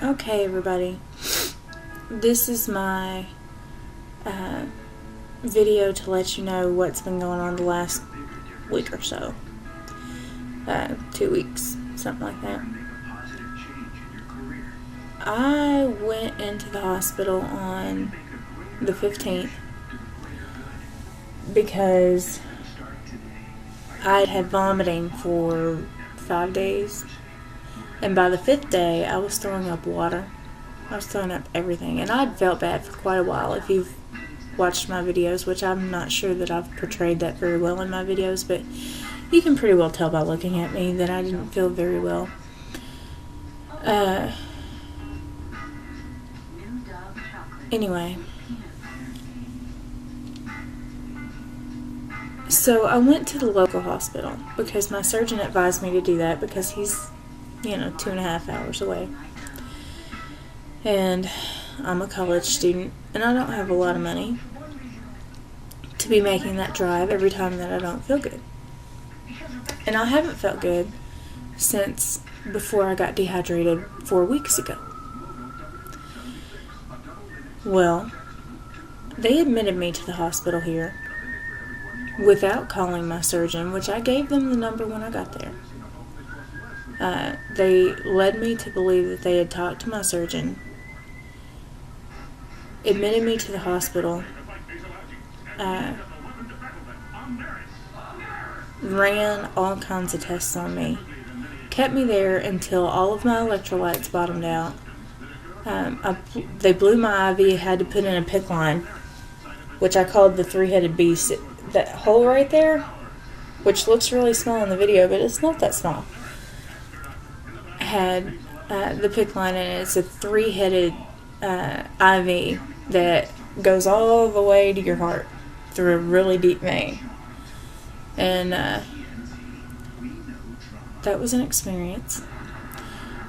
Okay, everybody, this is my video to let you know what's been going on the last week or so. 2 weeks, something like that. I went into the hospital on the 15th because I'd had vomiting for 5 days. And by the 5th day, I was throwing up water. I was throwing up everything. And I'd felt bad for quite a while. If you've watched my videos, which I'm not sure that I've portrayed that very well in my videos, but you can pretty well tell by looking at me that I didn't feel very well. Anyway. So I went to the local hospital because my surgeon advised me to do that because he's 2.5 hours away. And I'm a college student, and I don't have a lot of money to be making that drive every time that I don't feel good. And I haven't felt good since before I got dehydrated 4 weeks ago. Well, they admitted me to the hospital here without calling my surgeon, which I gave them the number when I got there. They led me to believe that they had talked to my surgeon, admitted me to the hospital, ran all kinds of tests on me, kept me there until all of my electrolytes bottomed out. They blew my IV, had to put in a PICC line, which I called the three-headed beast. That hole right there, which looks really small in the video, but it's not that small, had the PICC line in it. It's a three-headed IV that goes all the way to your heart through a really deep vein. And that was an experience.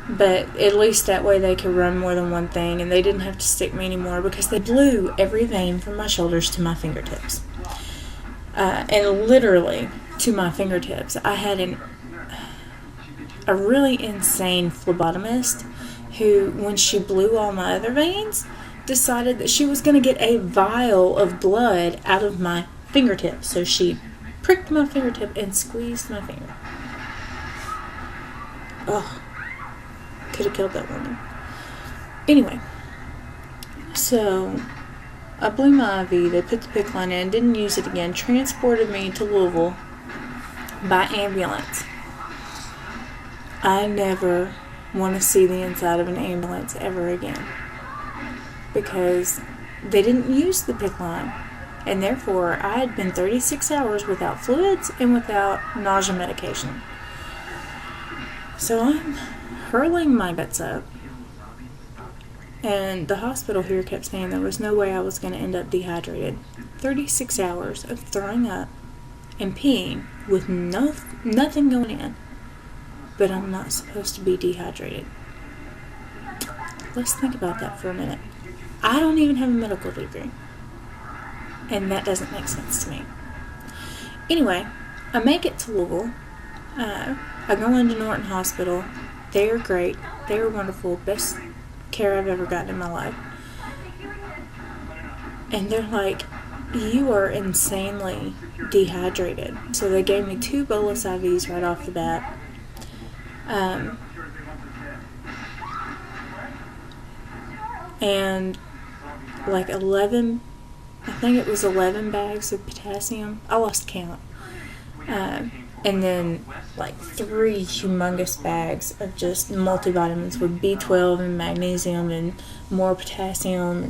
But at least that way they could run more than one thing, and they didn't have to stick me anymore because they blew every vein from my shoulders to my fingertips. And literally to my fingertips. I had a really insane phlebotomist who, when she blew all my other veins, decided that she was going to get a vial of blood out of my fingertips. So she pricked my fingertip and squeezed my finger. Oh, could have killed that woman. Anyway, so I blew my IV, they put the PICC line in, didn't use it again, transported me to Louisville by ambulance. I never want to see the inside of an ambulance ever again because they didn't use the PICC line, and therefore I had been 36 hours without fluids and without nausea medication. So I'm hurling my guts up. And the hospital here kept saying there was no way I was going to end up dehydrated. 36 hours of throwing up and peeing with nothing going in. But I'm not supposed to be dehydrated. Let's think about that for a minute. I don't even have a medical degree. And that doesn't make sense to me. Anyway, I make it to Louisville. I go into Norton Hospital. They are great. They are wonderful. Best care I've ever gotten in my life. And they're like, you are insanely dehydrated. So they gave me 2 bolus IVs right off the bat. And like 11, I think it was 11 bags of potassium. I lost count. And then like 3 humongous bags of just multivitamins with B12 and magnesium and more potassium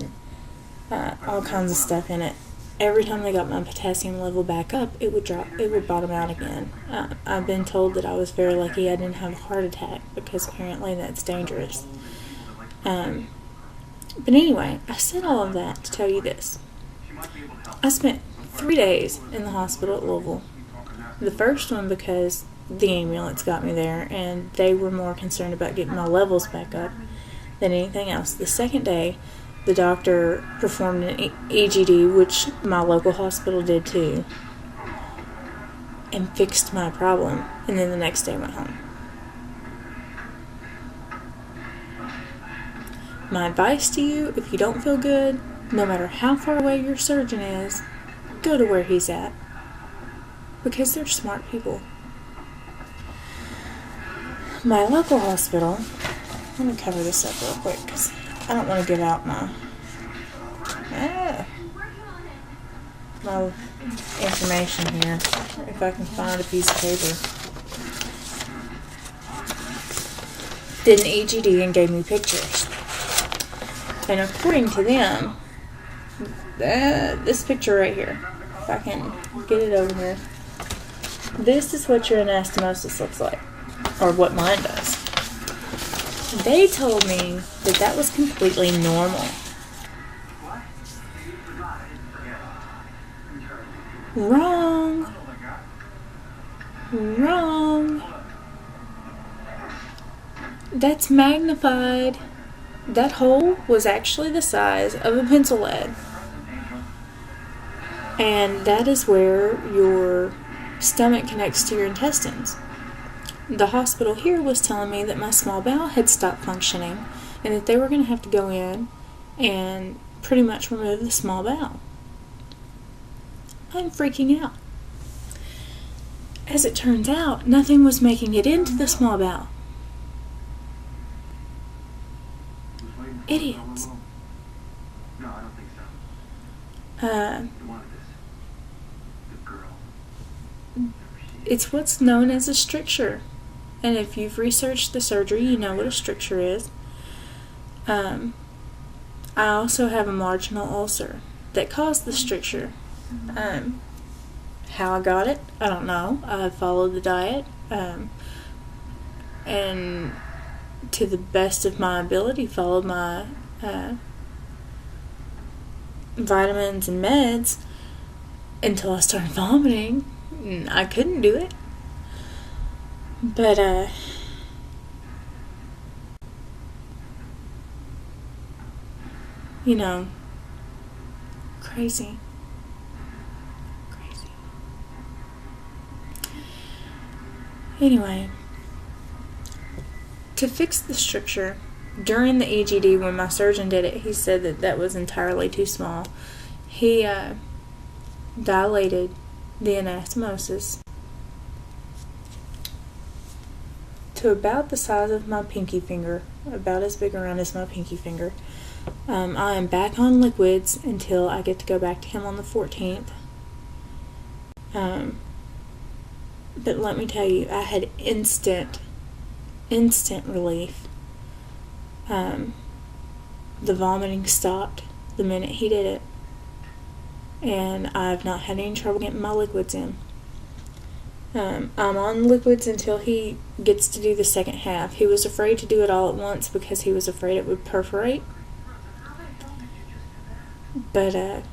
and all kinds of stuff in it. Every time they got my potassium level back up, it would drop. It would bottom out again. I've been told that I was very lucky I didn't have a heart attack because apparently that's dangerous. But anyway, I said all of that to tell you this. I spent 3 days in the hospital at Louisville. The first one because the ambulance got me there and they were more concerned about getting my levels back up than anything else. The second day, the doctor performed an EGD, which my local hospital did too, and fixed my problem. And then the next day I went home. my advice to you, if you don't feel good, no matter how far away your surgeon is, go to where he's at. Because they're smart people. My local hospital, let me cover this up real quick because I don't want to give out my information here. If I can find a piece of paper. Did an EGD and gave me pictures. And according to them, this picture right here, if I can get it over here, this is what your anastomosis looks like, or what mine does. They told me that that was completely normal. Wrong. Wrong. That's magnified. That hole was actually the size of a pencil lead. And that is where your stomach connects to your intestines. The hospital here was telling me that my small bowel had stopped functioning and that they were going to have to go in and pretty much remove the small bowel. I'm freaking out. As it turns out, nothing was making it into the small bowel. Idiots. No, I don't think so. It's what's known as a stricture. And if you've researched the surgery, you know what a stricture is. I also have a marginal ulcer that caused the stricture. How I got it, I don't know. I followed the diet. And to the best of my ability, followed my vitamins and meds until I started vomiting. I couldn't do it. But, you know, crazy. Crazy. Anyway, to fix the stricture, during the EGD, when my surgeon did it, he said that that was entirely too small. He dilated the anastomosis to about the size of my pinky finger, about as big around as my pinky finger. I am back on liquids until I get to go back to him on the 14th. But let me tell you, I had instant relief. The vomiting stopped the minute he did it. And I've not had any trouble getting my liquids in. I'm on liquids until he gets to do the second half. He was afraid to do it all at once because he was afraid it would perforate. But,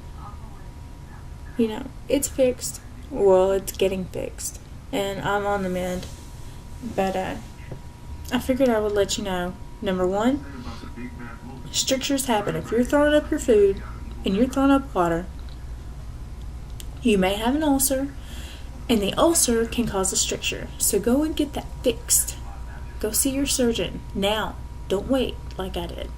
you know, it's fixed. Well, it's getting fixed. And I'm on the mend. But, I figured I would let you know. Number one, strictures happen. If you're throwing up your food and you're throwing up water, you may have an ulcer, and the ulcer can cause a stricture. So go and get that fixed. Go see your surgeon now. Don't wait like I did.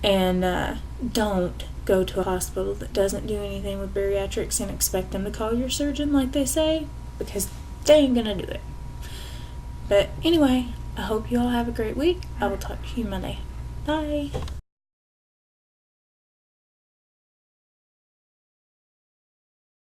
And don't go to a hospital that doesn't do anything with bariatrics and expect them to call your surgeon like they say, because they ain't gonna do it. But anyway, I hope you all have a great week. I will talk to you Monday. Bye.